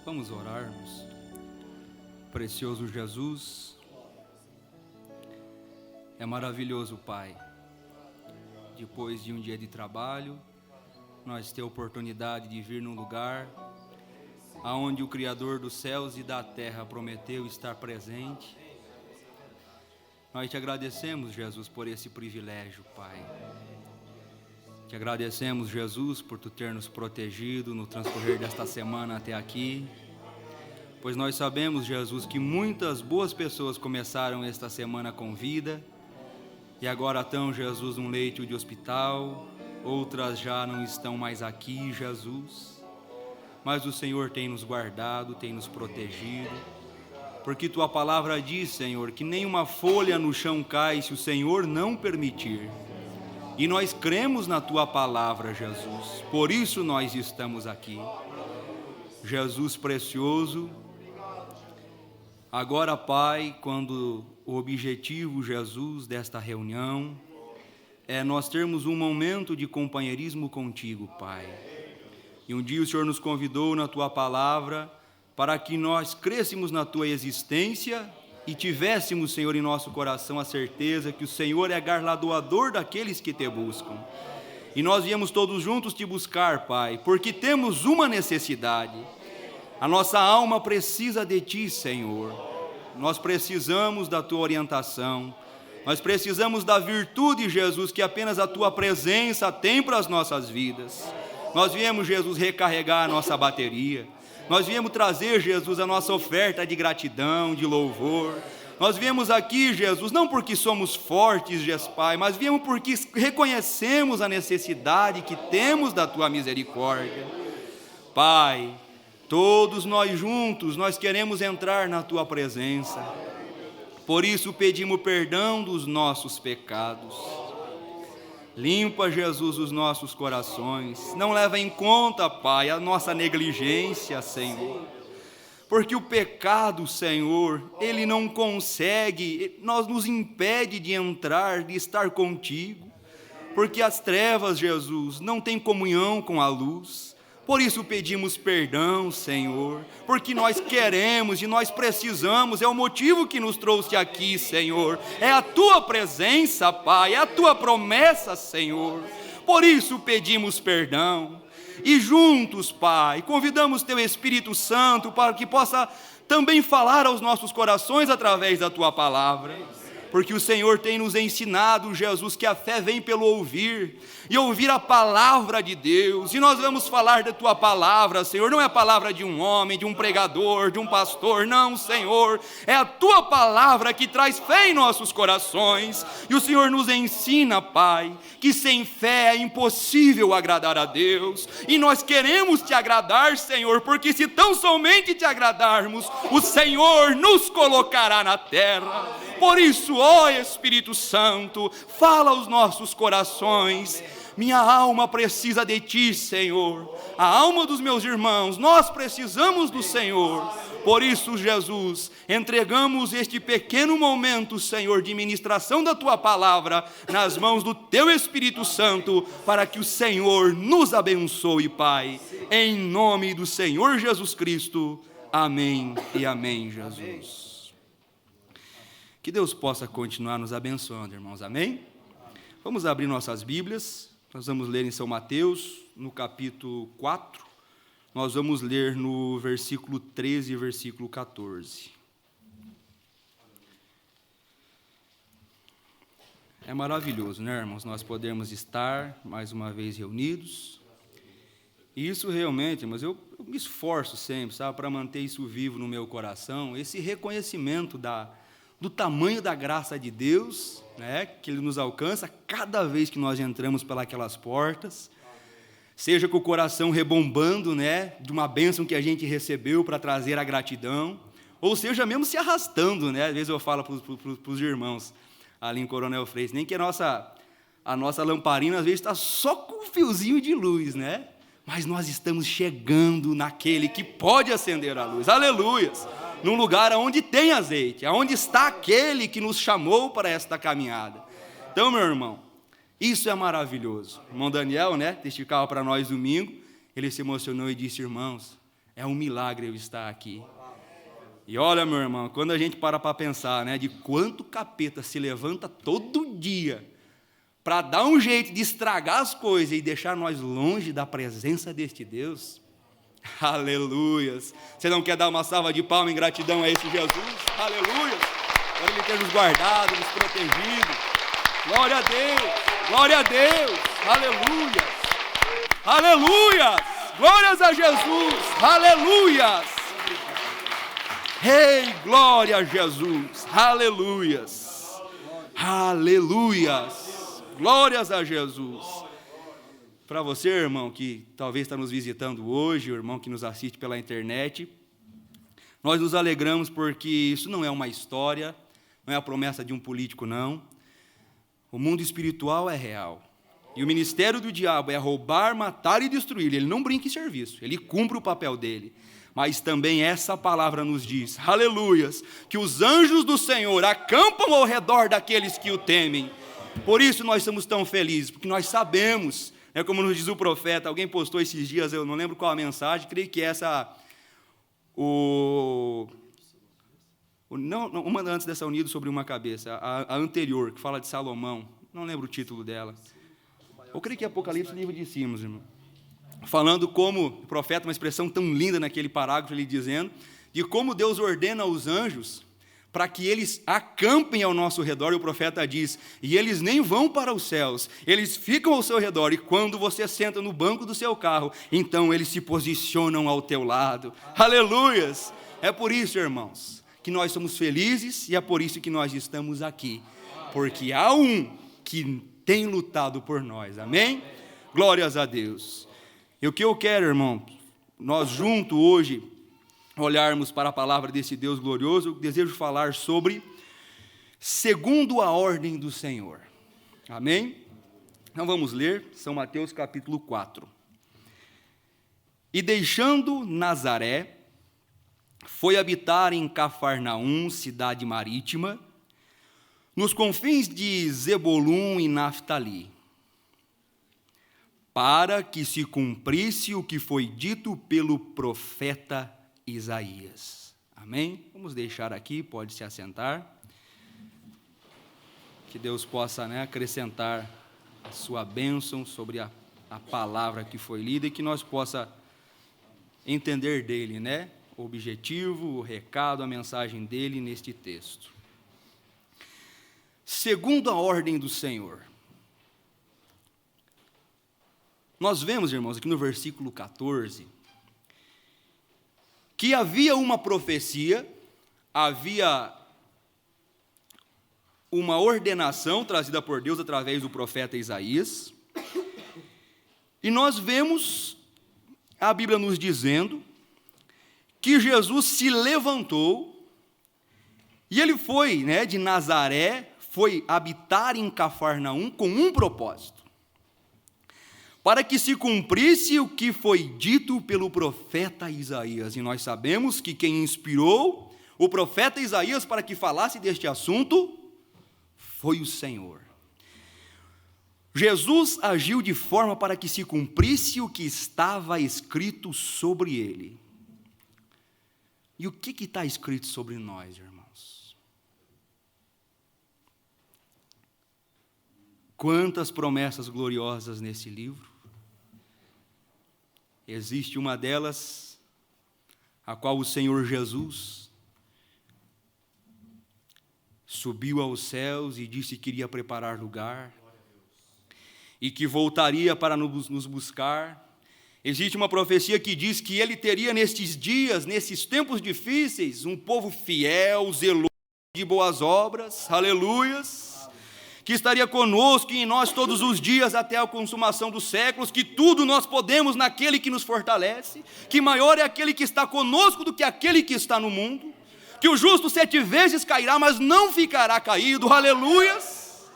Vamos orarmos. Precioso Jesus, é maravilhoso, Pai, depois de um dia de trabalho, nós ter a oportunidade de vir num lugar aonde o Criador dos céus e da terra prometeu estar presente. Nós te agradecemos, Jesus, por esse privilégio, Pai. Te agradecemos, Jesus, por tu ter nos protegido no transcorrer desta semana até aqui, pois nós sabemos, Jesus, que muitas boas pessoas começaram esta semana com vida e agora estão, Jesus, num leito de hospital, outras já não estão mais aqui, Jesus, mas o Senhor tem nos guardado, tem nos protegido, porque tua palavra diz, Senhor, que nenhuma folha no chão cai se o Senhor não permitir. E nós cremos na tua palavra, Jesus, por isso nós estamos aqui. Jesus precioso, agora, Pai, quando o objetivo, Jesus, desta reunião é nós termos um momento de companheirismo contigo, Pai. E um dia o Senhor nos convidou na tua palavra para que nós crescêssemos na tua existência e tivéssemos, Senhor, em nosso coração a certeza que o Senhor é galardoador daqueles que te buscam. E nós viemos todos juntos te buscar, Pai, porque temos uma necessidade. A nossa alma precisa de ti, Senhor. Nós precisamos da tua orientação. Nós precisamos da virtude, Jesus, que apenas a tua presença tem para as nossas vidas. Nós viemos, Jesus, recarregar a nossa bateria. Nós viemos trazer, Jesus, a nossa oferta de gratidão, de louvor. Nós viemos aqui, Jesus, não porque somos fortes, Jesus, Pai, mas viemos porque reconhecemos a necessidade que temos da tua misericórdia. Pai, todos nós juntos, nós queremos entrar na tua presença. Por isso pedimos perdão dos nossos pecados. Limpa, Jesus, os nossos corações. Não leva em conta, Pai, a nossa negligência, Senhor. Porque o pecado, Senhor, ele não consegue, nos impede de entrar, de estar contigo. Porque as trevas, Jesus, não têm comunhão com a luz. Por isso pedimos perdão, Senhor, porque nós queremos e nós precisamos, é o motivo que nos trouxe aqui, Senhor, é a tua presença, Pai, é a tua promessa, Senhor, por isso pedimos perdão, e juntos, Pai, convidamos teu Espírito Santo para que possa também falar aos nossos corações através da tua palavra, porque o Senhor tem nos ensinado, Jesus, que a fé vem pelo ouvir, e ouvir a palavra de Deus, e nós vamos falar da tua palavra, Senhor, não é a palavra de um homem, de um pregador, de um pastor, não, Senhor, é a tua palavra que traz fé em nossos corações, e o Senhor nos ensina, Pai, que sem fé é impossível agradar a Deus, e nós queremos te agradar, Senhor, porque se tão somente te agradarmos, o Senhor nos colocará na terra. Por isso, ó Espírito Santo, fala aos nossos corações. Minha alma precisa de ti, Senhor. A alma dos meus irmãos, nós precisamos do Senhor. Por isso, Jesus, entregamos este pequeno momento, Senhor, de ministração da tua palavra nas mãos do teu Espírito Santo, para que o Senhor nos abençoe, Pai. Em nome do Senhor Jesus Cristo. Amém e amém, Jesus. Que Deus possa continuar nos abençoando, irmãos, amém? Vamos abrir nossas Bíblias, nós vamos ler em São Mateus, no capítulo 4, nós vamos ler no versículo 13 e versículo 14. É maravilhoso, né, irmãos, nós podemos estar mais uma vez reunidos, e isso realmente, mas eu me esforço sempre, sabe, para manter isso vivo no meu coração, esse reconhecimento do tamanho da graça de Deus, né, que Ele nos alcança cada vez que nós entramos pelas portas, seja com o coração rebombando, né, de uma bênção que a gente recebeu para trazer a gratidão, ou seja, mesmo se arrastando, né, às vezes eu falo para os irmãos ali em Coronel Freitas, nem que a nossa lamparina às vezes está só com um fiozinho de luz, né, mas nós estamos chegando naquele que pode acender a luz, aleluias, num lugar onde tem azeite, onde está aquele que nos chamou para esta caminhada. Então, meu irmão, isso é maravilhoso. O irmão Daniel, né, testificava para nós domingo, ele se emocionou e disse, irmãos, É um milagre eu estar aqui. E olha, meu irmão, quando a gente para pensar, né, de quanto capeta se levanta todo dia para dar um jeito de estragar as coisas e deixar nós longe da presença deste Deus, aleluias. Você não quer dar uma salva de palmas em gratidão a esse Jesus? Aleluia! Por Ele ter nos guardado, nos protegido. Glória a Deus! Glória a Deus! Aleluia! Aleluia! Glórias a Jesus! Aleluias! Ei, glória a Jesus! Aleluias! Aleluias! Glórias a Jesus! Para você, irmão, que talvez está nos visitando hoje, o irmão que nos assiste pela internet, nós nos alegramos porque isso não é uma história, não é a promessa de um político, não. O mundo espiritual é real. E o ministério do diabo é roubar, matar e destruir. Ele não brinca em serviço, ele cumpre o papel dele. Mas também essa palavra nos diz, aleluias, que os anjos do Senhor acampam ao redor daqueles que o temem. Por isso nós estamos tão felizes, porque nós sabemos, como nos diz o profeta, alguém postou esses dias, eu não lembro qual a mensagem, creio que essa, uma antes dessa unida sobre uma cabeça, a anterior, que fala de Salomão, não lembro o título dela. Eu creio que é Apocalipse, livro de cima, irmão. Falando como o profeta, uma expressão tão linda naquele parágrafo, ele dizendo, de como Deus ordena aos anjos para que eles acampem ao nosso redor, e o profeta diz, e eles nem vão para os céus, eles ficam ao seu redor, e quando você senta no banco do seu carro, então eles se posicionam ao teu lado. Aleluias! É por isso, irmãos, que nós somos felizes, e é por isso que nós estamos aqui, porque há um que tem lutado por nós, amém? Glórias a Deus. E o que eu quero, irmão, nós juntos hoje, olharmos para a palavra desse Deus glorioso, eu desejo falar sobre segundo a ordem do Senhor. Amém? Então vamos ler São Mateus capítulo 4. E deixando Nazaré, foi habitar em Cafarnaum, cidade marítima, nos confins de Zebulum e Naftali, para que se cumprisse o que foi dito pelo profeta Isaías. Amém? Vamos deixar aqui, pode se assentar. Que Deus possa, acrescentar a sua bênção sobre a palavra que foi lida e que nós possa entender dele, o objetivo, o recado, a mensagem dele neste texto. Segundo a ordem do Senhor. Nós vemos, irmãos, aqui no versículo 14, que havia uma profecia, havia uma ordenação trazida por Deus através do profeta Isaías, e nós vemos a Bíblia nos dizendo que Jesus se levantou, e ele foi, de Nazaré, foi habitar em Cafarnaum com um propósito, para que se cumprisse o que foi dito pelo profeta Isaías. E nós sabemos que quem inspirou o profeta Isaías para que falasse deste assunto foi o Senhor. Jesus agiu de forma para que se cumprisse o que estava escrito sobre ele. E o que está escrito sobre nós, irmãos? Quantas promessas gloriosas nesse livro. Existe uma delas, a qual o Senhor Jesus subiu aos céus e disse que iria preparar lugar, e que voltaria para nos buscar. Existe uma profecia que diz que ele teria nestes dias, nesses tempos difíceis, um povo fiel, zeloso de boas obras, aleluias, que estaria conosco e em nós todos os dias até a consumação dos séculos, que tudo nós podemos naquele que nos fortalece, que maior é aquele que está conosco do que aquele que está no mundo, que o justo 7 vezes cairá, mas não ficará caído, aleluias.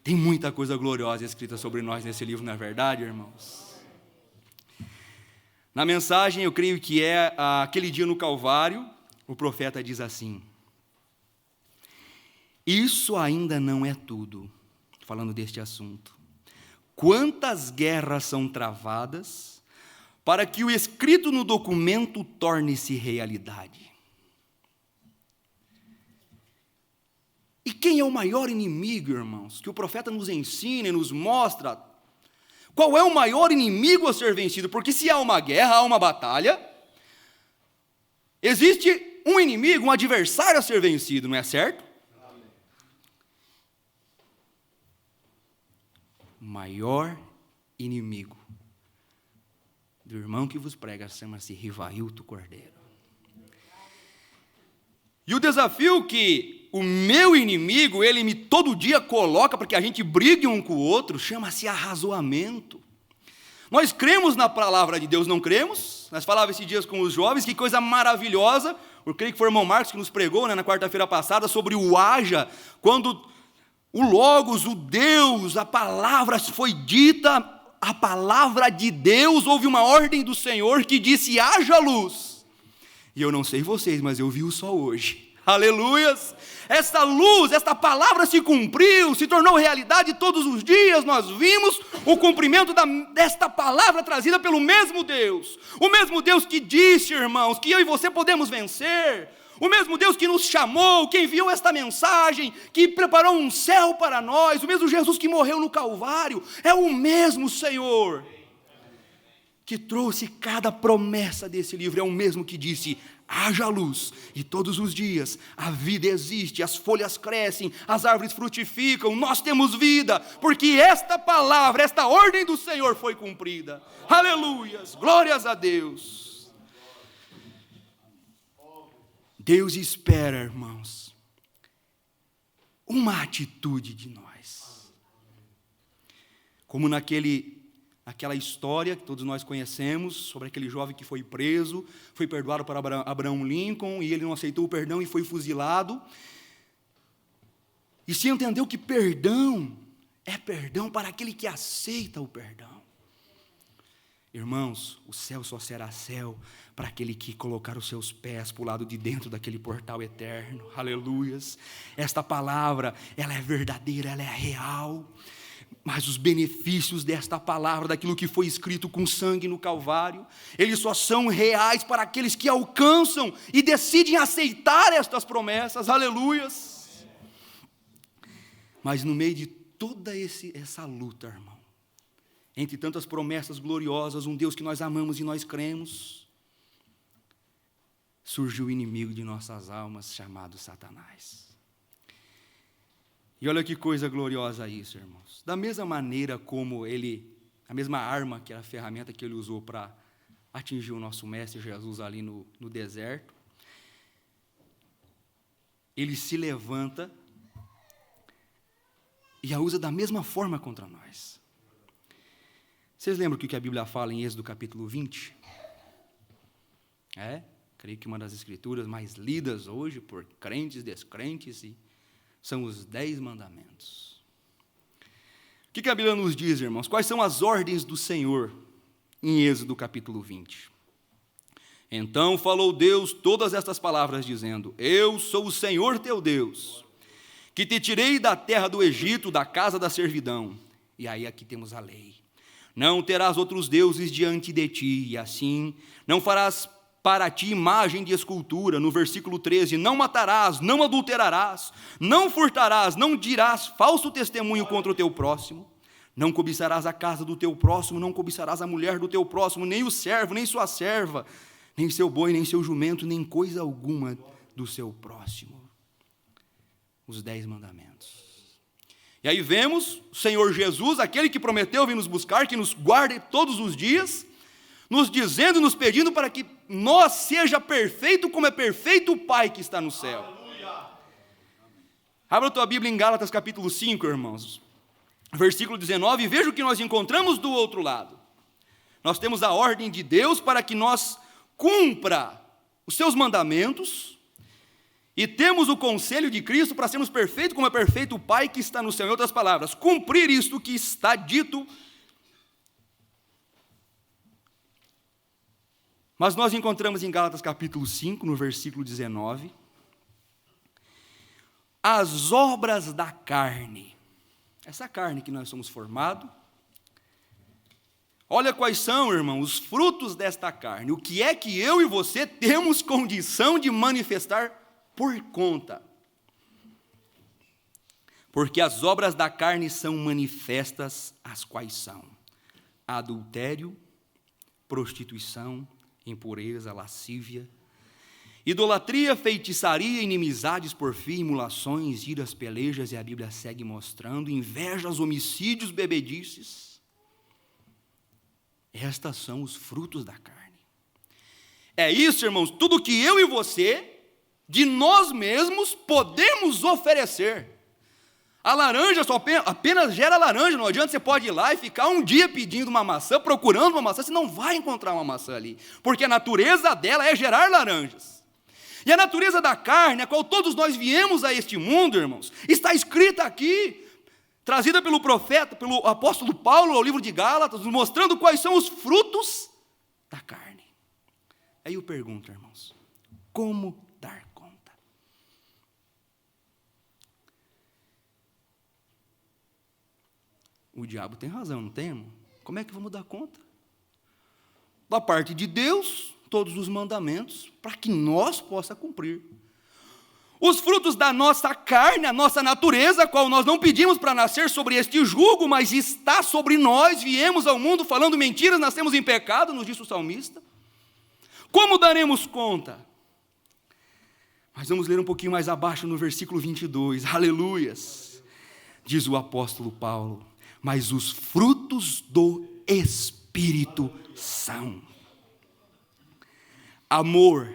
Tem muita coisa gloriosa escrita sobre nós nesse livro, não é verdade, irmãos? Na mensagem, eu creio que é aquele dia no Calvário, o profeta diz assim: isso ainda não é tudo, falando deste assunto. Quantas guerras são travadas para que o escrito no documento torne-se realidade. E quem é o maior inimigo, irmãos, que o profeta nos ensina e nos mostra? Qual é o maior inimigo a ser vencido? Porque se há uma guerra, há uma batalha, existe um inimigo, um adversário a ser vencido, não é certo? O maior inimigo do irmão que vos prega chama-se Rivailto Cordeiro. E o desafio que o meu inimigo, ele me todo dia coloca para que a gente brigue um com o outro, chama-se arrazoamento. Nós cremos na palavra de Deus, não cremos? Nós falávamos esses dias com os jovens, que coisa maravilhosa. Eu creio que foi o irmão Marcos que nos pregou, na quarta-feira passada, sobre o haja, quando o Logos, o Deus, a palavra foi dita, a palavra de Deus, houve uma ordem do Senhor que disse, haja luz. E eu não sei vocês, mas eu vi o sol hoje. Aleluias! Esta luz, esta palavra se cumpriu, se tornou realidade todos os dias. Nós vimos o cumprimento desta palavra trazida pelo mesmo Deus. O mesmo Deus que disse, irmãos, que eu e você podemos vencer. O mesmo Deus que nos chamou, que enviou esta mensagem, que preparou um céu para nós. O mesmo Jesus que morreu no Calvário. É o mesmo Senhor que trouxe cada promessa desse livro. É o mesmo que disse, haja luz, e todos os dias a vida existe, as folhas crescem, as árvores frutificam, nós temos vida, porque esta palavra, esta ordem do Senhor foi cumprida. Aleluias, glórias a Deus. Deus espera, irmãos, uma atitude de nós. Como naquela história que todos nós conhecemos, sobre aquele jovem que foi preso, foi perdoado por Abraham Lincoln, e ele não aceitou o perdão e foi fuzilado. E se entendeu que perdão é perdão para aquele que aceita o perdão. Irmãos, o céu só será céu para aquele que colocar os seus pés para o lado de dentro daquele portal eterno. Aleluias. Esta palavra, ela é verdadeira, ela é real. Mas os benefícios desta palavra, daquilo que foi escrito com sangue no Calvário, eles só são reais para aqueles que alcançam e decidem aceitar estas promessas, aleluias. Mas no meio de toda essa luta, irmão, entre tantas promessas gloriosas, um Deus que nós amamos e nós cremos, surgiu o inimigo de nossas almas, chamado Satanás. E olha que coisa gloriosa isso, irmãos. Da mesma maneira como a mesma arma, que era a ferramenta que ele usou para atingir o nosso mestre Jesus ali no deserto, ele se levanta e a usa da mesma forma contra nós. Vocês lembram o que a Bíblia fala em Êxodo capítulo 20? Creio que uma das escrituras mais lidas hoje por crentes, descrentes, são os 10 mandamentos. O que a Bíblia nos diz, irmãos? Quais são as ordens do Senhor em Êxodo capítulo 20? Então falou Deus todas estas palavras, dizendo, eu sou o Senhor teu Deus, que te tirei da terra do Egito, da casa da servidão. E aí aqui temos a lei. Não terás outros deuses diante de ti, e assim não farás para ti imagem de escultura, no versículo 13, não matarás, não adulterarás, não furtarás, não dirás falso testemunho contra o teu próximo, não cobiçarás a casa do teu próximo, não cobiçarás a mulher do teu próximo, nem o servo, nem sua serva, nem seu boi, nem seu jumento, nem coisa alguma do seu próximo. Os 10 mandamentos. E aí vemos o Senhor Jesus, aquele que prometeu vir nos buscar, que nos guarde todos os dias, nos dizendo e nos pedindo para que nós seja perfeito como é perfeito o Pai que está no céu. Aleluia. Abra a tua Bíblia em Gálatas capítulo 5, irmãos. Versículo 19, e veja o que nós encontramos do outro lado. Nós temos a ordem de Deus para que nós cumpra os seus mandamentos, e temos o conselho de Cristo para sermos perfeitos como é perfeito o Pai que está no céu. Em outras palavras, cumprir isto que está dito. Mas nós encontramos em Gálatas capítulo 5, no versículo 19, as obras da carne. Essa carne que nós somos formados, Olha quais são, irmão, os frutos desta carne. O que é que eu e você temos condição de manifestar por conta? Porque as obras da carne são manifestas, as quais são adultério, prostituição, impureza, lascívia, idolatria, feitiçaria, inimizades, porfia, emulações, iras, pelejas, e a Bíblia segue mostrando, invejas, homicídios, bebedices. Estas são os frutos da carne. É isso, irmãos, tudo que eu e você, de nós mesmos, podemos oferecer. A laranja só apenas gera laranja, não adianta você pode ir lá e ficar um dia pedindo uma maçã, procurando uma maçã, você não vai encontrar uma maçã ali, porque a natureza dela é gerar laranjas. E a natureza da carne, a qual todos nós viemos a este mundo, irmãos, está escrita aqui, trazida pelo profeta, pelo apóstolo Paulo ao livro de Gálatas, nos mostrando quais são os frutos da carne. Aí eu pergunto, irmãos, como dar conta? O diabo tem razão, não tem, irmão? Como é que vamos dar conta? Da parte de Deus, todos os mandamentos, para que nós possamos cumprir. Os frutos da nossa carne, a nossa natureza, a qual nós não pedimos para nascer sobre este jugo, mas está sobre nós, viemos ao mundo falando mentiras, nascemos em pecado, nos disse o salmista. Como daremos conta? Mas vamos ler um pouquinho mais abaixo no versículo 22, aleluias. Diz o apóstolo Paulo, mas os frutos do Espírito são amor,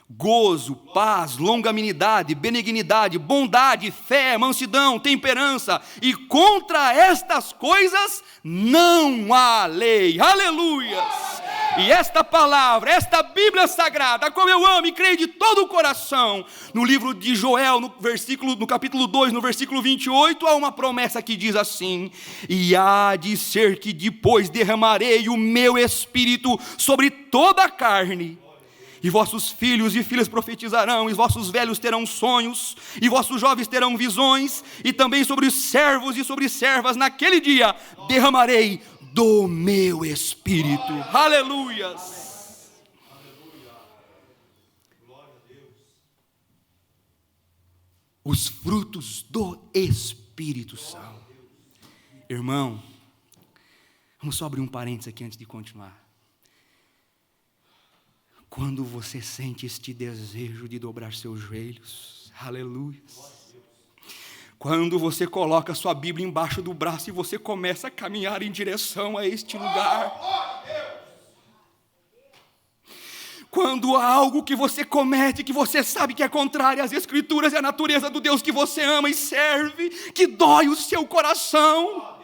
gozo, paz, longanimidade, benignidade, bondade, fé, mansidão, temperança, e contra estas coisas não há lei. Aleluias! E esta palavra, esta Bíblia Sagrada, a qual eu amo e creio de todo o coração, no livro de Joel, no capítulo 2, no versículo 28, há uma promessa que diz assim, e há de ser que depois derramarei o meu Espírito sobre toda a carne, e vossos filhos e filhas profetizarão, e vossos velhos terão sonhos, e vossos jovens terão visões, e também sobre os servos e sobre servas, naquele dia, derramarei do meu Espírito. Aleluias! Os frutos do Espírito são. Irmão, vamos só abrir um parênteses aqui antes de continuar. Quando você sente este desejo de dobrar seus joelhos, aleluia. Quando você coloca sua Bíblia embaixo do braço e você começa a caminhar em direção a este lugar. Quando há algo que você comete, que você sabe que é contrário às Escrituras e à natureza do Deus que você ama e serve, que dói o seu coração.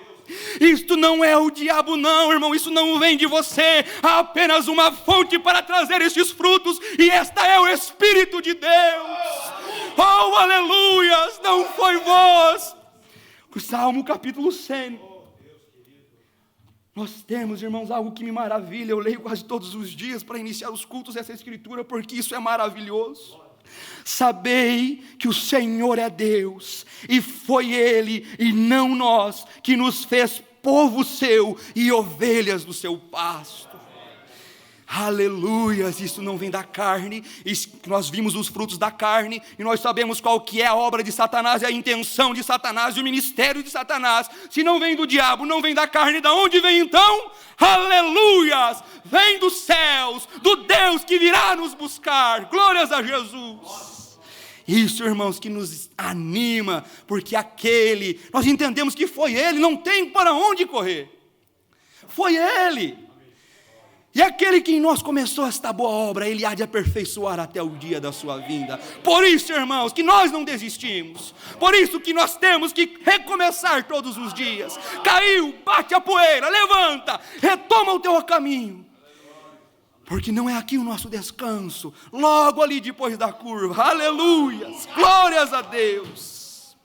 Isto não é o diabo não, irmão, isso não vem de você, há apenas uma fonte para trazer estes frutos, e esta é o Espírito de Deus. Oh, aleluias, não foi vós. O Salmo capítulo 100. Nós temos, irmãos, algo que me maravilha, eu leio quase todos os dias para iniciar os cultos essa escritura, porque isso é maravilhoso. Sabei que o Senhor é Deus, e foi Ele, e não nós, que nos fez povo seu e ovelhas do seu pasto. Aleluias, isso não vem da carne, nós vimos os frutos da carne, e nós sabemos qual que é a obra de Satanás, e a intenção de Satanás, e o ministério de Satanás. Se não vem do diabo, não vem da carne, de onde vem então? Aleluias, vem dos céus, do Deus que virá nos buscar, glórias a Jesus. Isso, irmãos, que nos anima, porque nós entendemos que foi Ele, não tem para onde correr, foi Ele. E aquele que em nós começou esta boa obra, Ele há de aperfeiçoar até o dia da sua vinda. Por isso, irmãos, que nós não desistimos. Por isso que nós temos que recomeçar todos os dias. Caiu, bate a poeira, levanta, retoma o teu caminho. Porque não é aqui o nosso descanso, logo ali depois da curva. Aleluias, glórias a Deus.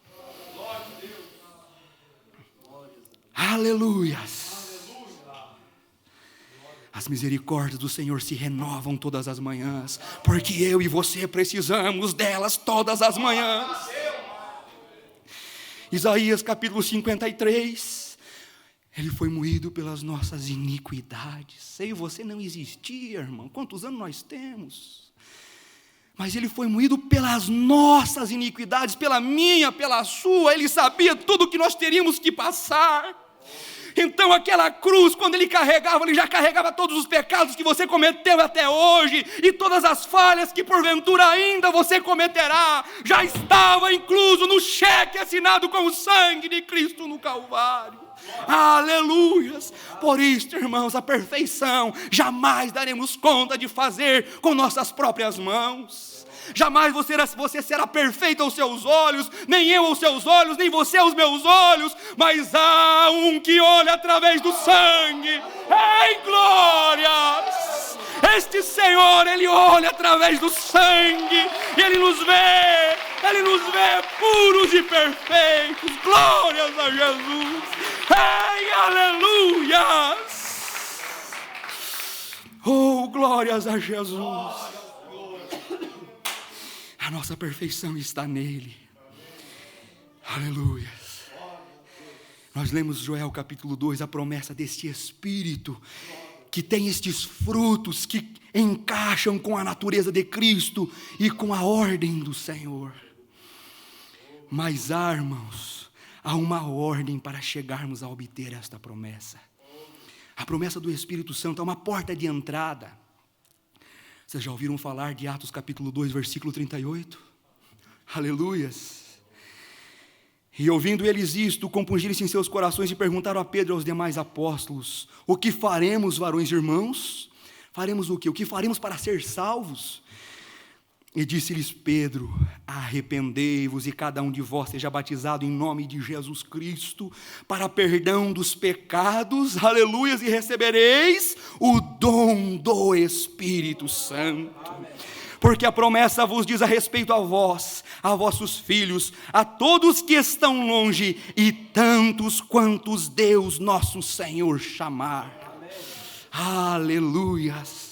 Aleluias. As misericórdias do Senhor se renovam todas as manhãs, porque eu e você precisamos delas todas as manhãs. Isaías capítulo 53, Ele foi moído pelas nossas iniquidades. Eu e você não existia, irmão. Quantos anos nós temos? Mas ele foi moído pelas nossas iniquidades, pela minha, pela sua. Ele sabia tudo o que nós teríamos que passar. Então aquela cruz, quando ele carregava, ele já carregava todos os pecados que você cometeu até hoje, e todas as falhas que porventura ainda você cometerá, já estava incluso no cheque assinado com o sangue de Cristo no Calvário. Aleluias! Por isso, irmãos, a perfeição jamais daremos conta de fazer com nossas próprias mãos. Jamais você será perfeito aos seus olhos, nem eu aos seus olhos, nem você aos meus olhos, mas há um que olha através do sangue. Ei, glórias! Este Senhor, Ele olha através do sangue, e Ele nos vê puros e perfeitos. Glórias a Jesus! Ei, aleluias! Oh, glórias a Jesus! A nossa perfeição está nele. Aleluia. Nós lemos Joel capítulo 2, a promessa deste Espírito, que tem estes frutos que encaixam com a natureza de Cristo e com a ordem do Senhor. Mas, irmãos, há uma ordem para chegarmos a obter esta promessa. A promessa do Espírito Santo é uma porta de entrada. Vocês já ouviram falar de Atos capítulo 2, versículo 38? Aleluias! E ouvindo eles isto, compungiram-se em seus corações e perguntaram a Pedro e aos demais apóstolos: o que faremos, varões e irmãos? Faremos o quê? O que faremos para ser salvos? E disse-lhes Pedro: arrependei-vos e cada um de vós seja batizado em nome de Jesus Cristo para perdão dos pecados, aleluias, e recebereis o dom do Espírito Santo. Porque a promessa vos diz a respeito a vós, a vossos filhos, a todos que estão longe e tantos quantos Deus nosso Senhor chamar. Aleluias.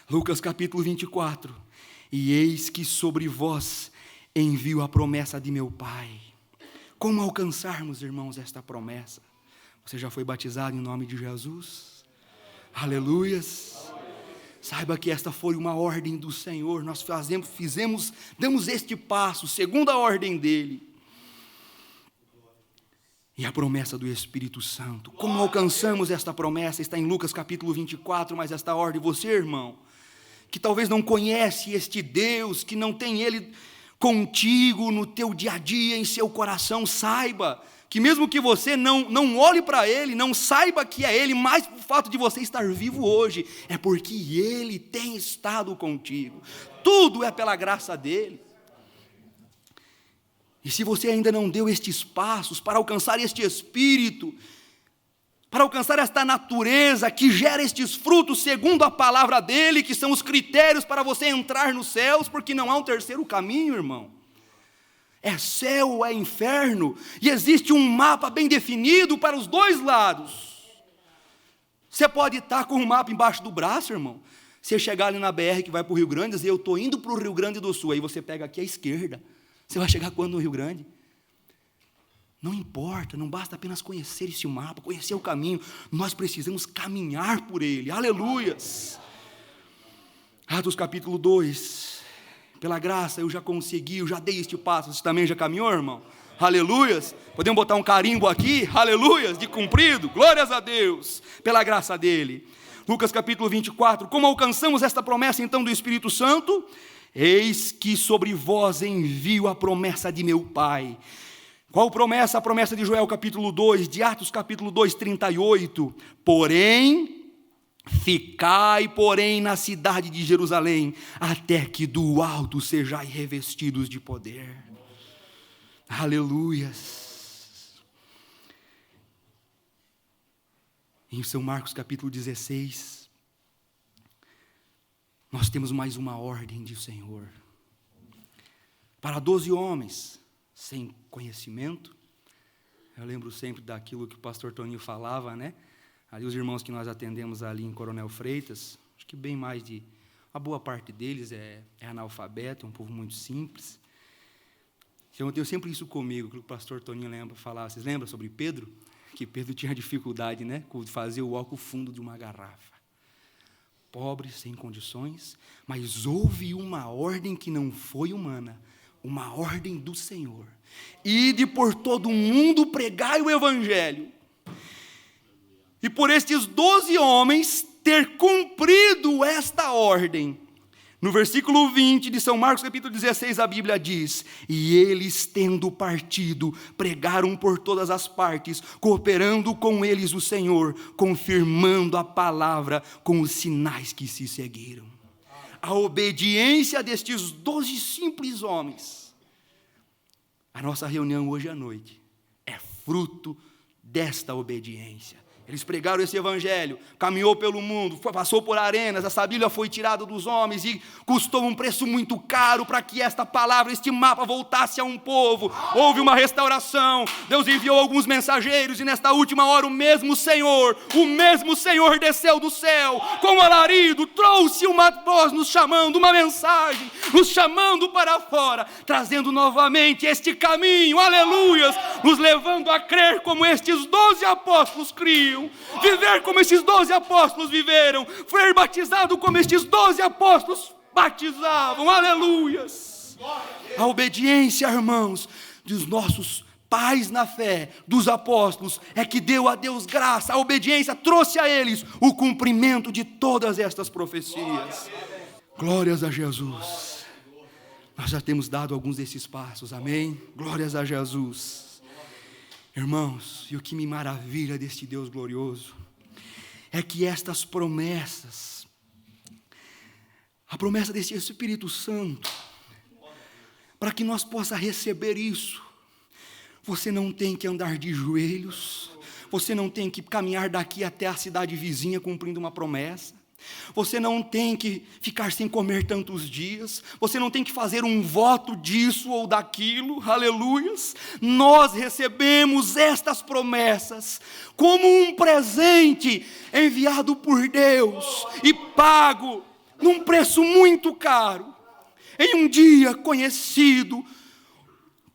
Lucas capítulo 24, e eis que sobre vós envio a promessa de meu Pai. Como alcançarmos, irmãos, esta promessa? Você já foi batizado em nome de Jesus? Aleluias! Saiba que esta foi uma ordem do Senhor, nós damos este passo, segundo a ordem dEle. E a promessa do Espírito Santo, como alcançamos esta promessa? Está em Lucas capítulo 24, mas esta ordem, você, irmão, que talvez não conhece este Deus, que não tem Ele contigo no teu dia a dia, em seu coração, saiba que mesmo que você não olhe para Ele, não saiba que é Ele, mas o fato de você estar vivo hoje, é porque Ele tem estado contigo, tudo é pela graça dEle. E se você ainda não deu estes passos para alcançar este Espírito, para alcançar esta natureza que gera estes frutos segundo a palavra dEle, que são os critérios para você entrar nos céus, porque não há um terceiro caminho, irmão. É céu ou é inferno, e existe um mapa bem definido para os dois lados. Você pode estar com um mapa embaixo do braço, irmão. Você chegar ali na BR que vai para o Rio Grande e dizer, eu estou indo para o Rio Grande do Sul, aí você pega aqui à esquerda. Você vai chegar quando no Rio Grande? Não importa, não basta apenas conhecer esse mapa, conhecer o caminho, nós precisamos caminhar por ele, aleluias. Atos capítulo 2, pela graça eu já consegui, eu já dei este passo, você também já caminhou, irmão? Aleluias, podemos botar um carimbo aqui, aleluias, de cumprido, glórias a Deus, pela graça dele. Lucas capítulo 24, como alcançamos esta promessa então do Espírito Santo? Eis que sobre vós envio a promessa de meu Pai. Qual promessa? A promessa de Joel capítulo 2, de Atos capítulo 2, 38. Porém, ficai, na cidade de Jerusalém, até que do alto sejais revestidos de poder. Aleluias. Em São Marcos capítulo 16, nós temos mais uma ordem do Senhor. Para 12 homens, sem conhecimento. Eu lembro sempre daquilo que o pastor Toninho falava, né? Ali os irmãos que nós atendemos ali em Coronel Freitas, acho que bem mais de... A boa parte deles é analfabeto, é um povo muito simples. Eu tenho sempre isso comigo, que o pastor Toninho falava. Vocês lembram sobre Pedro? que Pedro tinha dificuldade, né, de fazer o álcool fundo de uma garrafa. Pobre, sem condições, mas houve uma ordem que não foi humana, uma ordem do Senhor. Ide por todo o mundo, pregai o evangelho. E por estes 12 homens ter cumprido esta ordem, no versículo 20 de São Marcos, capítulo 16, a Bíblia diz: e eles, tendo partido, pregaram por todas as partes, cooperando com eles o Senhor, confirmando a palavra com os sinais que se seguiram. A obediência destes 12 simples homens. A nossa reunião hoje à noite é fruto desta obediência. Eles pregaram esse evangelho, caminhou pelo mundo, passou por arenas, essa Bíblia foi tirada dos homens e custou um preço muito caro para que esta palavra, este mapa voltasse a um povo. Houve uma restauração, Deus enviou alguns mensageiros e nesta última hora o mesmo Senhor desceu do céu com alarido, trouxe uma voz nos chamando, uma mensagem, nos chamando para fora, trazendo novamente este caminho, aleluias, nos levando a crer como estes 12 apóstolos criam. Viver como estes 12 apóstolos viveram, ser batizado como estes 12 apóstolos batizavam, aleluias. A obediência, irmãos, dos nossos pais na fé, dos apóstolos, é que deu a Deus graça. A obediência trouxe a eles o cumprimento de todas estas profecias. Glórias a Jesus. Nós já temos dado alguns desses passos, amém? Glórias a Jesus. Irmãos, e o que me maravilha deste Deus glorioso é que estas promessas, a promessa deste Espírito Santo, para que nós possamos receber isso, você não tem que andar de joelhos, você não tem que caminhar daqui até a cidade vizinha cumprindo uma promessa. Você não tem que ficar sem comer tantos dias, você não tem que fazer um voto disso ou daquilo, aleluias. Nós recebemos estas promessas como um presente enviado por Deus e pago num preço muito caro, em um dia conhecido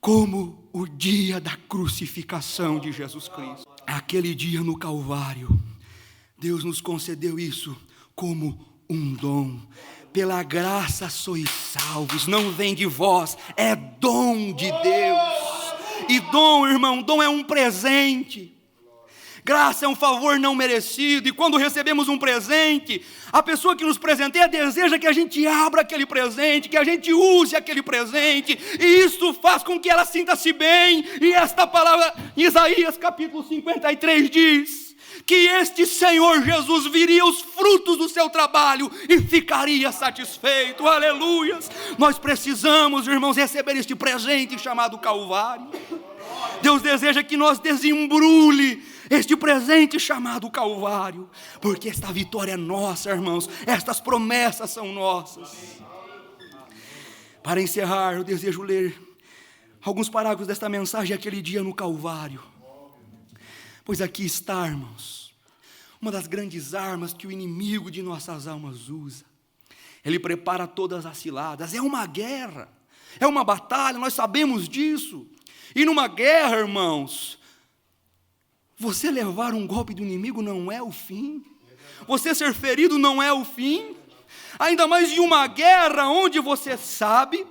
como o dia da crucificação de Jesus Cristo. Aquele dia no Calvário, Deus nos concedeu isso como um dom. Pela graça sois salvos, não vem de vós, é dom de Deus. E dom, irmão, dom é um presente. Graça é um favor não merecido, e quando recebemos um presente, a pessoa que nos presenteia deseja que a gente abra aquele presente, que a gente use aquele presente, e isso faz com que ela sinta-se bem. E esta palavra, em Isaías capítulo 53 diz que este Senhor Jesus viria os frutos do seu trabalho e ficaria satisfeito, aleluias. Nós precisamos, irmãos, receber este presente chamado Calvário. Deus deseja que nós desembrulhe este presente chamado Calvário, porque esta vitória é nossa, irmãos, estas promessas são nossas. Para encerrar, eu desejo ler alguns parágrafos desta mensagem, aquele dia no Calvário. Pois aqui está, irmãos, uma das grandes armas que o inimigo de nossas almas usa. Ele prepara todas as ciladas, é uma guerra, é uma batalha, nós sabemos disso. E numa guerra, irmãos, você levar um golpe do inimigo não é o fim, você ser ferido não é o fim, ainda mais em uma guerra onde você sabe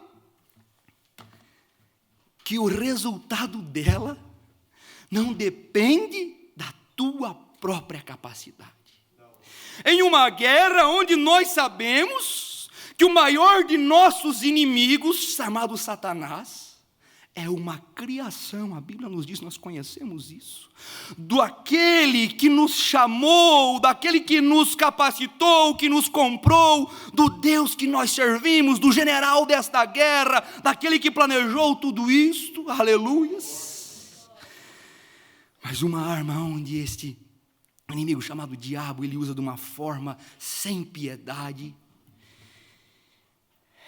que o resultado dela não depende da tua própria capacidade. Em uma guerra onde nós sabemos que o maior de nossos inimigos, chamado Satanás, é uma criação, a Bíblia nos diz, nós conhecemos isso, daquele que nos chamou, daquele que nos capacitou, que nos comprou, do Deus que nós servimos, do general desta guerra, daquele que planejou tudo isto, aleluias. Mas uma arma onde este inimigo chamado diabo, ele usa de uma forma sem piedade,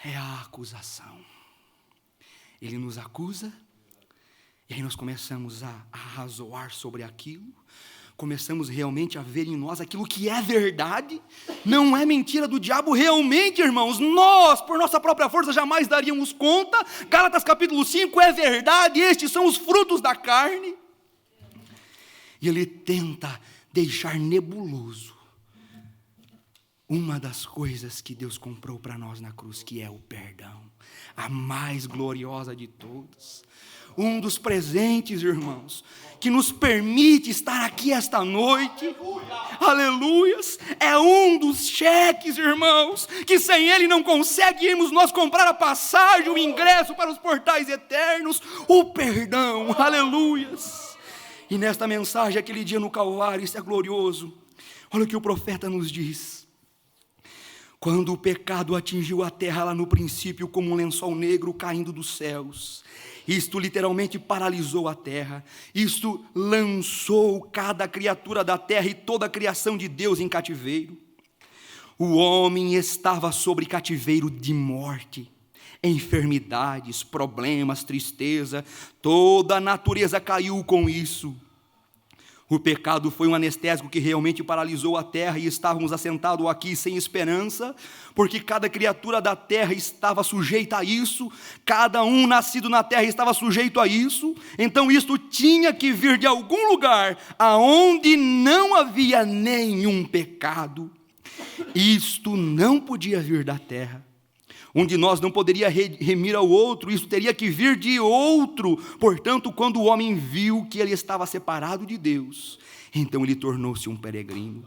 é a acusação. Ele nos acusa, e aí nós começamos a arrazoar sobre aquilo, começamos realmente a ver em nós aquilo que é verdade, não é mentira do diabo, realmente, irmãos, nós, por nossa própria força, jamais daríamos conta. Gálatas capítulo 5, é verdade, estes são os frutos da carne. E ele tenta deixar nebuloso uma das coisas que Deus comprou para nós na cruz, que é o perdão, a mais gloriosa de todas. Um dos presentes, irmãos, que nos permite estar aqui esta noite, aleluias, é um dos cheques, irmãos, que sem ele não conseguimos nós comprar a passagem, o ingresso para os portais eternos, o perdão, aleluias. E nesta mensagem, aquele dia no Calvário, isso é glorioso, olha o que o profeta nos diz. Quando o pecado atingiu a terra lá no princípio como um lençol negro caindo dos céus, isto literalmente paralisou a terra, isto lançou cada criatura da terra e toda a criação de Deus em cativeiro. O homem estava sobre cativeiro de morte, enfermidades, problemas, tristeza, toda a natureza caiu com isso. O pecado foi um anestésico que realmente paralisou a terra e estávamos assentados aqui sem esperança, porque cada criatura da terra estava sujeita a isso, cada um nascido na terra estava sujeito a isso, então isto tinha que vir de algum lugar aonde não havia nenhum pecado. Isto não podia vir da terra. Um de nós não poderia remir ao outro, isso teria que vir de outro. Portanto, quando o homem viu que ele estava separado de Deus, então ele tornou-se um peregrino.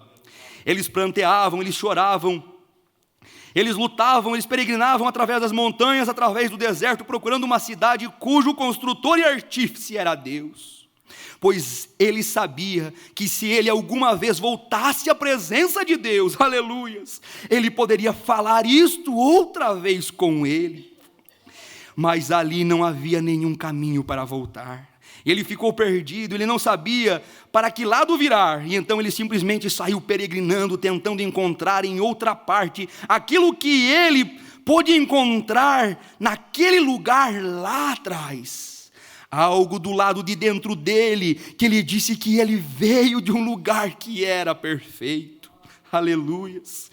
Eles pranteavam, eles choravam, eles lutavam, eles peregrinavam através das montanhas, através do deserto, procurando uma cidade cujo construtor e artífice era Deus. Pois ele sabia que se ele alguma vez voltasse à presença de Deus, aleluias, ele poderia falar isto outra vez com ele. Mas ali não havia nenhum caminho para voltar. Ele ficou perdido, ele não sabia para que lado virar, e então ele simplesmente saiu peregrinando, tentando encontrar em outra parte aquilo que ele pôde encontrar naquele lugar lá atrás. Algo do lado de dentro dele, que ele disse que ele veio de um lugar que era perfeito. Aleluias.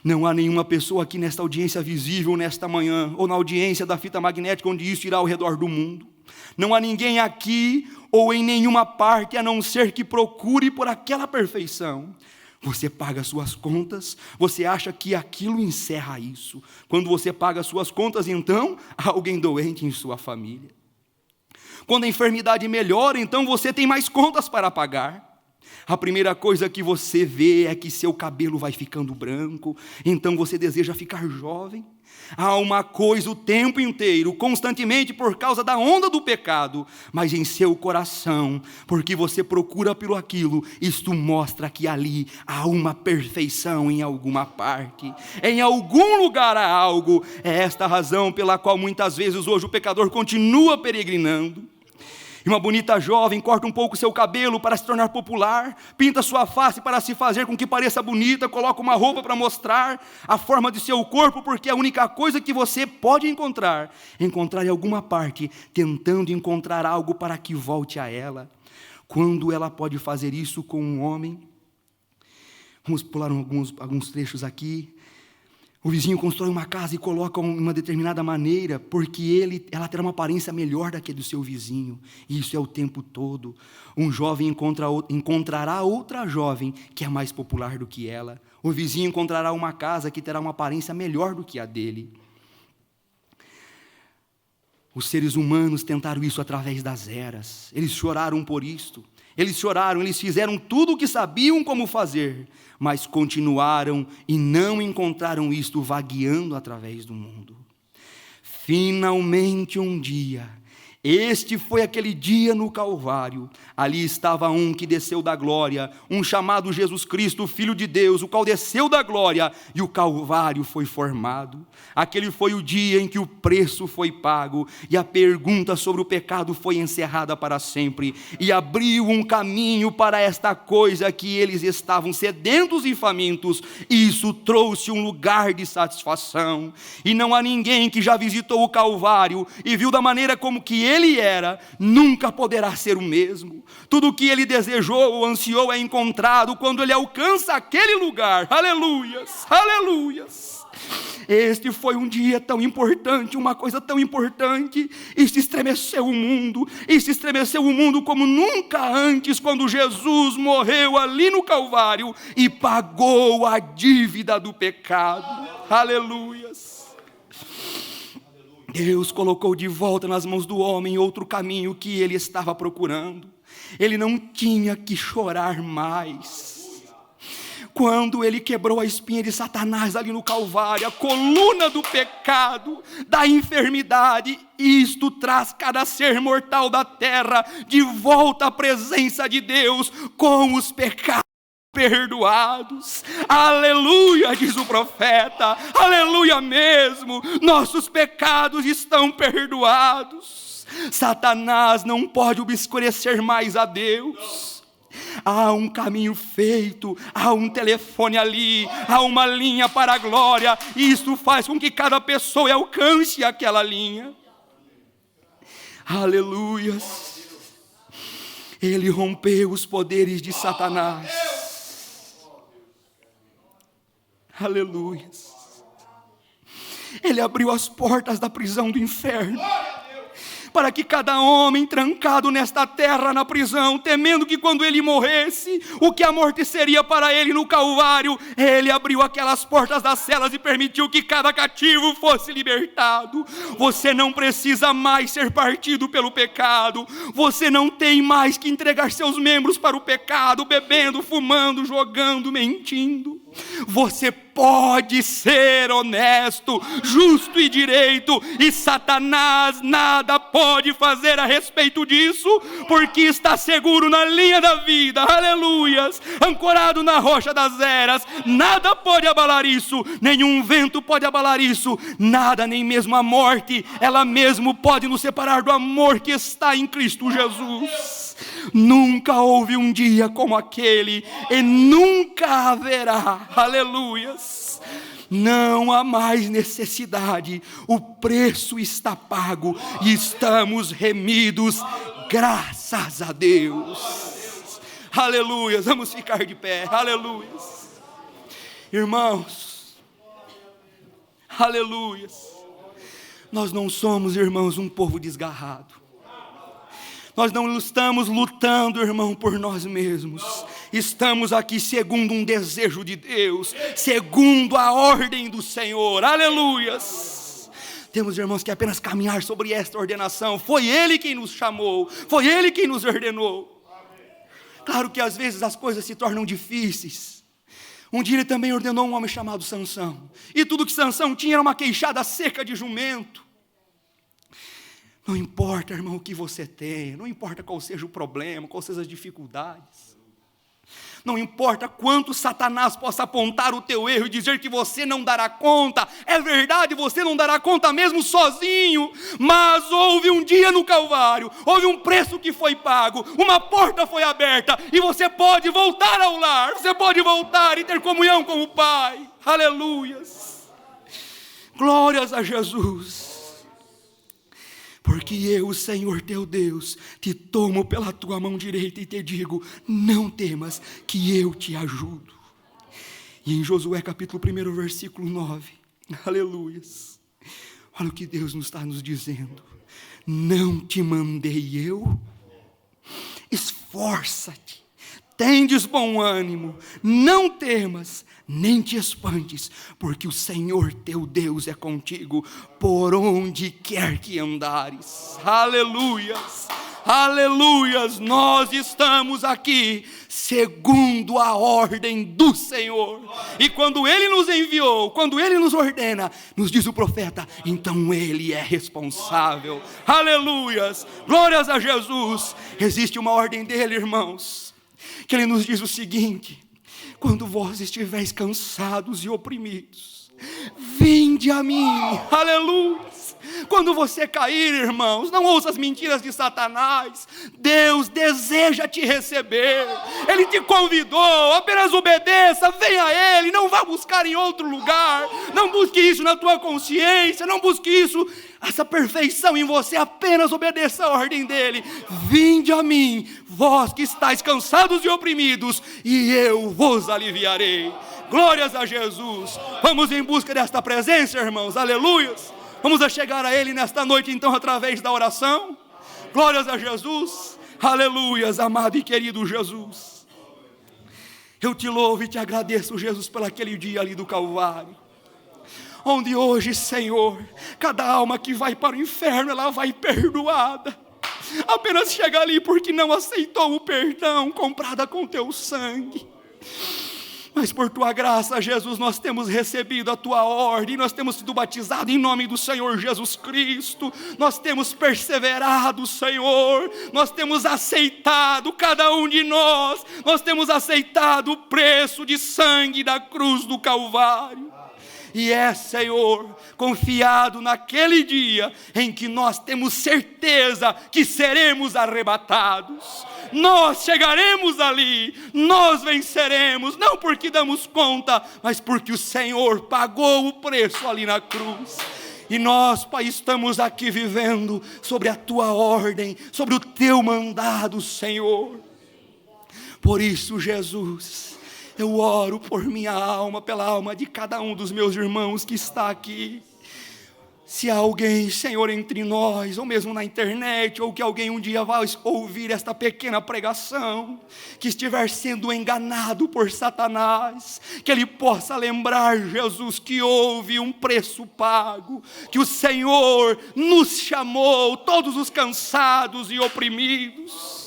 Não há nenhuma pessoa aqui nesta audiência visível nesta manhã, ou na audiência da fita magnética, onde isso irá ao redor do mundo. Não há ninguém aqui, ou em nenhuma parte, a não ser que procure por aquela perfeição. Você paga suas contas, você acha que aquilo encerra isso. Quando você paga suas contas, então, há alguém doente em sua família. Quando a enfermidade melhora, então você tem mais contas para pagar. A primeira coisa que você vê é que seu cabelo vai ficando branco, então você deseja ficar jovem. Há uma coisa o tempo inteiro, constantemente por causa da onda do pecado, mas em seu coração, porque você procura por aquilo, isto mostra que ali há uma perfeição em alguma parte, em algum lugar há algo. É esta a razão pela qual muitas vezes hoje o pecador continua peregrinando. E uma bonita jovem corta um pouco seu cabelo para se tornar popular, pinta sua face para se fazer com que pareça bonita, coloca uma roupa para mostrar a forma de seu corpo, porque é a única coisa que você pode encontrar em alguma parte, tentando encontrar algo para que volte a ela. Quando ela pode fazer isso com um homem? Vamos pular alguns trechos aqui. O vizinho constrói uma casa e coloca uma determinada maneira, porque ela terá uma aparência melhor do que a do seu vizinho. E isso é o tempo todo. Um jovem encontrará outra jovem que é mais popular do que ela. O vizinho encontrará uma casa que terá uma aparência melhor do que a dele. Os seres humanos tentaram isso através das eras. Eles choraram por isto. Eles choraram, eles fizeram tudo o que sabiam como fazer, mas continuaram e não encontraram isto vagueando através do mundo. Finalmente um dia, este foi aquele dia no Calvário, ali estava um que desceu da glória, um chamado Jesus Cristo, Filho de Deus, o qual desceu da glória e o Calvário foi formado. Aquele foi o dia em que o preço foi pago e a pergunta sobre o pecado foi encerrada para sempre e abriu um caminho para esta coisa que eles estavam sedentos e famintos. Isso trouxe um lugar de satisfação e não há ninguém que já visitou o Calvário e viu da maneira como que ele era, nunca poderá ser o mesmo. Tudo o que ele desejou ou ansiou é encontrado quando ele alcança aquele lugar. Aleluias, aleluias. Este foi um dia tão importante, uma coisa tão importante. Isso estremeceu o mundo. Isso estremeceu o mundo como nunca antes, quando Jesus morreu ali no Calvário e pagou a dívida do pecado. Aleluias. Deus colocou de volta nas mãos do homem outro caminho que ele estava procurando. Ele não tinha que chorar mais. Quando ele quebrou a espinha de Satanás ali no Calvário, a coluna do pecado, da enfermidade, isto traz cada ser mortal da terra de volta à presença de Deus com os pecados perdoados. Aleluia, diz o profeta. Aleluia mesmo. Nossos pecados estão perdoados. Satanás não pode obscurecer mais a Deus. Há um caminho feito, há um telefone ali, há uma linha para a glória, e isso faz com que cada pessoa alcance aquela linha. Aleluias. Ele rompeu os poderes de Satanás. Aleluias. Ele abriu as portas da prisão do inferno, para que cada homem trancado nesta terra na prisão, temendo que quando ele morresse, o que a morte seria para ele no Calvário, ele abriu aquelas portas das celas e permitiu que cada cativo fosse libertado. Você não precisa mais ser partido pelo pecado. Você não tem mais que entregar seus membros para o pecado, bebendo, fumando, jogando, mentindo. Você pode ser honesto, justo e direito, e Satanás nada pode fazer a respeito disso, porque está seguro na linha da vida, aleluias, ancorado na rocha das eras. Nada pode abalar isso, nenhum vento pode abalar isso, nada, nem mesmo a morte, ela mesmo pode nos separar do amor que está em Cristo Jesus. Nunca houve um dia como aquele, e nunca haverá, aleluias. Não há mais necessidade, o preço está pago e estamos remidos, graças a Deus. Aleluias, vamos ficar de pé, aleluias. Irmãos, aleluias. Nós não somos, irmãos, um povo desgarrado. Nós não estamos lutando, irmão, por nós mesmos. Estamos aqui segundo um desejo de Deus, segundo a ordem do Senhor. Aleluias. Temos, irmãos, que apenas caminhar sobre esta ordenação. Foi Ele quem nos chamou, foi Ele quem nos ordenou. Claro que às vezes as coisas se tornam difíceis. Um dia Ele também ordenou um homem chamado Sansão. E tudo que Sansão tinha era uma queixada seca de jumento. Não importa, irmão, o que você tem, não importa qual seja o problema, quais sejam as dificuldades, não importa quanto Satanás possa apontar o teu erro e dizer que você não dará conta. É verdade, você não dará conta mesmo sozinho, mas houve um dia no Calvário, houve um preço que foi pago, uma porta foi aberta, e você pode voltar ao lar, você pode voltar e ter comunhão com o Pai. Aleluias, glórias a Jesus. Porque eu, Senhor teu Deus, te tomo pela tua mão direita e te digo, não temas, que eu te ajudo. E em Josué capítulo 1, versículo 9, aleluias, olha o que Deus nos está nos dizendo. Não te mandei eu? Esforça-te, tendes bom ânimo, não temas, nem te espantes, porque o Senhor teu Deus é contigo, por onde quer que andares. Aleluias, aleluias, nós estamos aqui, segundo a ordem do Senhor, e quando Ele nos enviou, quando Ele nos ordena, nos diz o profeta, então Ele é responsável. Aleluias, glórias a Jesus. Existe uma ordem dEle, irmãos, que Ele nos diz o seguinte: quando vós estiveres cansados e oprimidos, vinde a mim, aleluia. Quando você cair, irmãos, não ouça as mentiras de Satanás. Deus deseja te receber, Ele te convidou, apenas obedeça, venha a Ele, não vá buscar em outro lugar, não busque isso na tua consciência, não busque isso, essa perfeição em você, apenas obedeça a ordem dEle. Vinde a mim, vós que estáis cansados e oprimidos, e eu vos aliviarei. Glórias a Jesus. Vamos em busca desta presença, irmãos. Aleluias. Vamos a chegar a Ele nesta noite, então, através da oração. Glórias a Jesus. Aleluias, amado e querido Jesus. Eu te louvo e te agradeço, Jesus, por aquele dia ali do Calvário, onde hoje, Senhor, cada alma que vai para o inferno, ela vai perdoada. Apenas chega ali porque não aceitou o perdão, comprada com teu sangue. Mas por tua graça, Jesus, nós temos recebido a tua ordem, nós temos sido batizados em nome do Senhor Jesus Cristo, nós temos perseverado, Senhor, nós temos aceitado, cada um de nós temos aceitado o preço de sangue da cruz do Calvário. E Senhor, confiado naquele dia em que nós temos certeza que seremos arrebatados, nós chegaremos ali, nós venceremos, não porque damos conta, mas porque o Senhor pagou o preço ali na cruz. E nós, Pai, estamos aqui vivendo sobre a tua ordem, sobre o teu mandado, Senhor. Por isso, Jesus, eu oro por minha alma, pela alma de cada um dos meus irmãos que está aqui. Se há alguém, Senhor, entre nós, ou mesmo na internet, ou que alguém um dia vai ouvir esta pequena pregação, que estiver sendo enganado por Satanás, que ele possa lembrar, Jesus, que houve um preço pago, que o Senhor nos chamou, todos os cansados e oprimidos.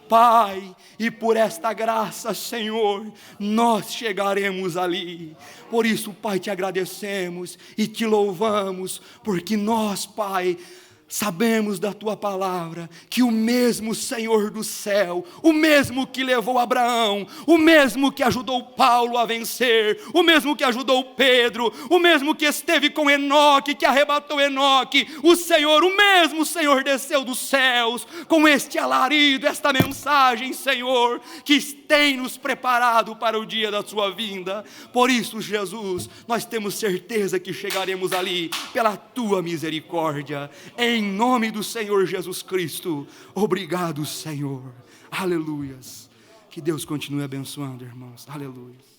Pai, e por esta graça, Senhor, nós chegaremos ali. Por isso, Pai, te agradecemos e te louvamos, porque nós, Pai, sabemos da tua palavra que o mesmo Senhor do céu, o mesmo que levou Abraão, o mesmo que ajudou Paulo a vencer, o mesmo que ajudou Pedro, o mesmo que esteve com Enoque, que arrebatou Enoque, o Senhor, o mesmo Senhor desceu dos céus com este alarido, esta mensagem, Senhor, que tem nos preparado para o dia da sua vinda. Por isso, Jesus, nós temos certeza que chegaremos ali pela tua misericórdia. Em nome do Senhor Jesus Cristo. Obrigado, Senhor. Aleluias. Que Deus continue abençoando, irmãos. Aleluia.